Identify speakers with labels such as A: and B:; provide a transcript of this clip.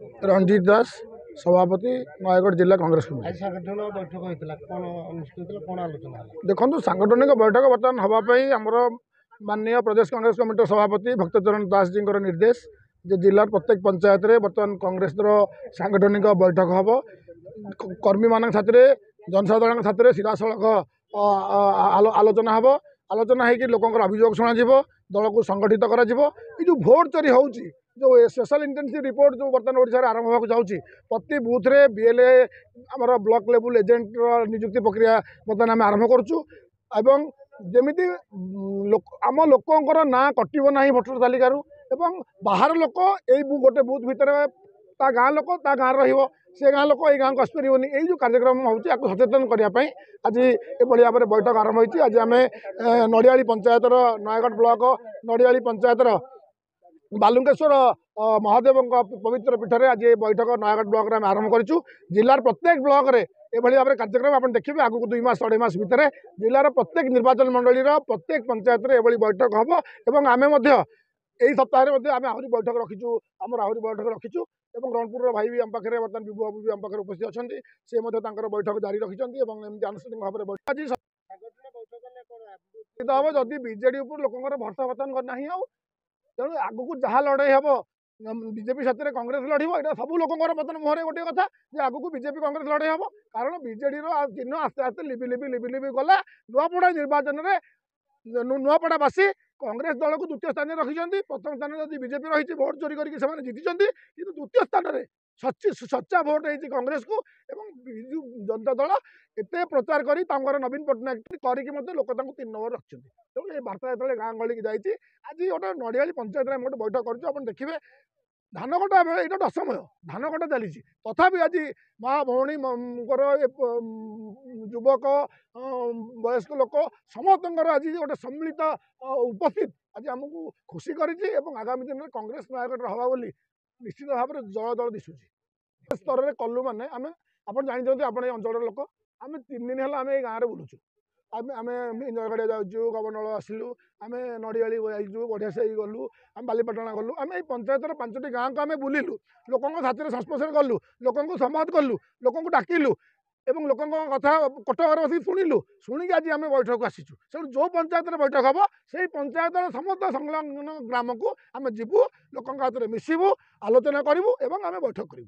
A: रंजीत दास सभापति नयगढ़ जिला कांग्रेस कमिटी।
B: संगठन बैठक
A: देखो सांगठनिक बैठक बर्तमान हाँपाई आमर माननीय प्रदेश कांग्रेस कमिटी सभापति भक्तचरण दास जी निर्देश जे जिलार प्रत्येक पंचायत रे बर्तमान कांग्रेस सांगठनिक बैठक हम कर्मी मान साथी जनसाधारण साथी सीधा सड़क आलोचना हम आलोचना होगी लोकर अभियोग शुण दल को संगठित कर जो भोट चोरी हो जो स्पेशल इंटेंसिव रिपोर्ट जो बर्तमान ओडिशा रे आरंभ होगा जाऊँगी प्रति बूथ रे बीएलए आमर ब्लॉक लेवल एजेंट नियुक्ति प्रक्रिया बर्तमान आम आरंभ करुचु एवं जमीती आम लोकंर ना कटो ना भोटर तालिकार एवं बाहर लोक यही गोटे बूथ भितर ता गाँ लोक ता गाँ रो से गाँ लोक ये गाँव को आसपारे यही जो कार्यक्रम होची सचेतन करने आज ये भाव में बैठक आरंभ होती आज आम नड़ियाली पंचायतर नयगढ़ ब्लॉक नड़ियाली पंचायतर बालुंकेश्वर महादेव पवित्र पीठ में आज ये बैठक नयगढ़ ब्लॉक में आरंभ करूँ जिलार प्रत्येक ब्लॉक रे एभली भाव में कार्यक्रम आप देखिए आगु 2 मास 2.5 मास भितर जिलार प्रत्येक निर्वाचन मंडली प्रत्येक पंचायत रे एभली बैठक हम एवं आम यही सप्ताह आम आहरी बैठक रखीचु आम आहरी बैठक रखीचु और रणपुर भाई भी आम पाखे बर्तमान विभु बाबू भी आम पाखे उपस्थित अच्छा सी बैठक जारी रखिंट आनुष्ठानिक भाव में बैठक हम जदि बीजेडी लोकर भरसा बर्तमान ना तेणु आगू जहाँ लड़े हम बीजेपी साथी कांग्रेस लड़ यहाँ सब लोकर बर्तमान मुहर गोटे कथा आगू बीजेपी कांग्रेस लड़े हम कारण बीजेडी चिन्ह आस्ते आस्ते लिबि लिबि लिबि लिबि गला नुआपड़ा निर्वाचन में नुआपड़ावासी कांग्रेस दल को द्वितीय स्थान में रखिंट प्रथम स्थान में जब बीजेपी रही भोट चोरी करके जीति कि द्वितीय स्थान में सच्चा भोट है कांग्रेस को एवं विजु जनता दल एत प्रचार कर नवीन पट्टनायक करके लोक 3 नंबर रखिंट तेणु ये बार्ता जो गाँ गहली की जाइए आज गोटे नड़ियाली पंचायत में गोटे बैठक कर देखिए धान कटा यहाँ तो असमय धान कटा चली तथापि आज माँ भौणी युवक वयस्क लोक समस्त आज गोटे सम्मिलित उपस्थित आज आमको खुशी करगामी दिन में कांग्रेस नयगढ़ हवा बोली निश्चित भाव में जल जल दिशुची स्तर में कलु मैंने आम आप जानते आप अंचल लोक आम 3 दिन है आम ये गाँव में बुलूचु आम इंजरगढ़िया जाऊँ गवर्नर आसलु आम नड़ियाली जाइलु बढ़िया से गलु आम बालीपाटना गलु आम ये पंचायतर 5टी गाँव को आम बुलिलु लोकों साथी संस्पर्श गलु लोकों संवाद कलु लोकों डाकिलु एवं लोकों कथा कटक बस शुणिलु शुणिक आज आम बैठक आसीचु से जो पंचायत बैठक हम से पंचायत समस्त संलग्न ग्राम को आम जीवु लोकों हाथ में मिसबू आलोचना करूँ एवं आम बैठक करूँ।